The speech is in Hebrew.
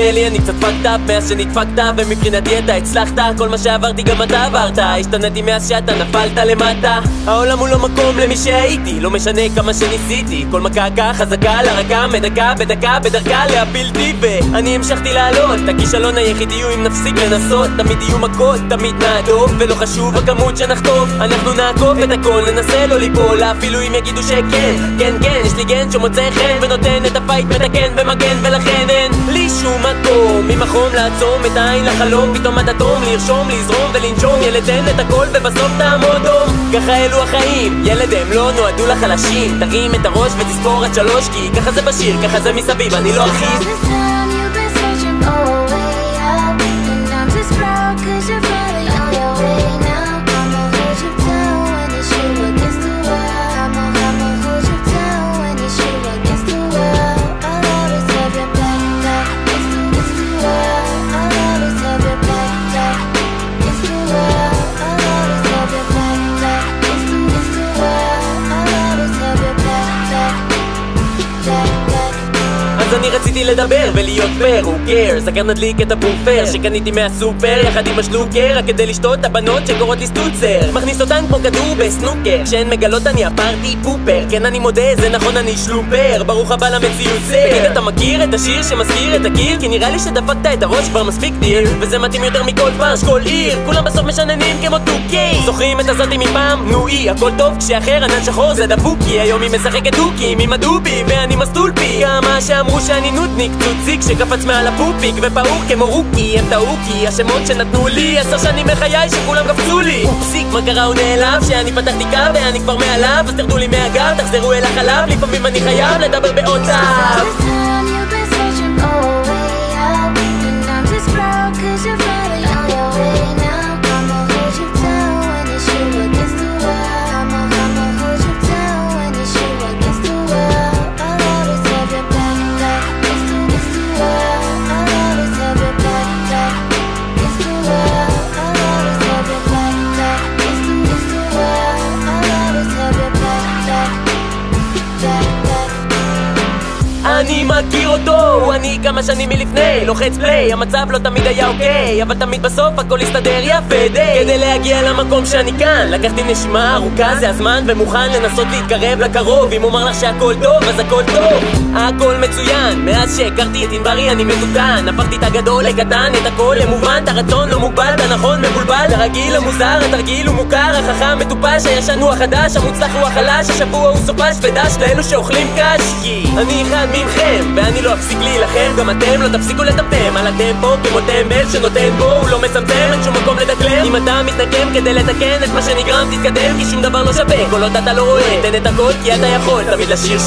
קורה לי, אני קצת fucked up מאז שנדפקת, ומבחינתי אתה הצלחת. כל מה שעברתי גם אתה עברת, השתנתי מאז שאתה נפלת למטה. העולם הוא לא מקום למי שהייתי, לא משנה כמה שניסיתי. כל מכה חזקה לרקה, מדקה בדקה בדרכה להפילתי, ואני המשכתי לעלות. הכישלון היחידי הוא אם נפסיק לנסות. תמיד יהיו מכות, תמיד נעדוף, ולא חשוב הכמות שנחטוף. אנחנו נעקוף את הכל, ננסה לא ליפול, אפילו אם יגידו שכן. כן כן, יש לי גן שמוצא חן ונותן את הפייט, מתקן ומגן, ולכן אין לי שום מקום ממחום לעצום את העין לחלום. פתאום עד אטום, לרשום, לזרום ולנשום. ילד תן את הכל ובסוף תעמוד דום. ככה אלו החיים, ילד הם לא נועדו לחלשים. תרים את הראש ותספור עד 3, כי ככה זה בשיר, ככה זה מסביב, אני לא אחיב. אז אני רציתי לדבר ולהיות פייר, who cares? סגר נדליק את הבופר שקניתי מהסופר יחד עם השלוקר, רק כדי לשתות את הבנות שקוראות לי סטוצר. מכניס אותן כמו כדור בסנוקר, כשהן מגלות אני הפארטי פופר. כן אני מודה, זה נכון אני שלופר, ברוך הבא למציאות סר. תגיד אתה מכיר את השיר שמזכיר את הקיר? כי נראה לי שדפקת את הראש כבר מספיק דיר, וזה מתאים יותר מכל פרש, כל עיר. כולם בסוף משננים כמו 2K. זוכרים את הזאתי מפעם? נו אי, הכל טוב כשאחר ענן שחור זה דפוקי. היום היא משחקת דוקים עם הדובי ואני מסטולפי. כמה שאמרו שאני נודניק צוציק שקפץ מעל הפופיק ופעור כמו רוקי, הם טעו כי השמות שנתנו לי 10 שנים מחיי שכולם קפצו לי. פסיק מה קרה הוא נעלב שאני פתחתי קו ואני כבר מעליו, אז תרדו לי מהגב תחזרו אל החלב, לפעמים אני חייב לדבר בעוצב. אני מכיר אותו, אני כמה שנים מלפני לוחץ פליי, המצב לא תמיד היה אוקיי, אבל תמיד בסוף הכל הסתדר יפה די. כדי להגיע למקום שאני כאן לקחתי נשימה ארוכה, זה הזמן ומוכן לנסות להתקרב לקרוב. אם אומר לך שהכל טוב אז הכל טוב, הכל מצוין. מאז שהכרתי את ענברי אני מתוקן, הפכתי את הגדול לקטן, את הכל למובן, את הרצון לא מוגבל, את הנכון מבולבל, הרגיל המוזר, התרגיל הוא מוכר, החכם מטופש, הישן הוא החדש, המוצלח הוא החלש, השבוע הוא סופש ודש לאלו שאוכלים קש. כי אני אחד מכם ואני לא אפסיק להילחם, גם אתם לא תפסיקו לטמטם על הטמפו כמו טמבל שנותן בו, הוא לא מצמצם, אין שום מקום לדקלם. אם אתה מתנקם כדי לתקן את מה שנגרם תתקדם, כי שום דבר לא שווה כל עוד אתה לא רואה. תן את הכל כי אתה יכול תמיד לשיר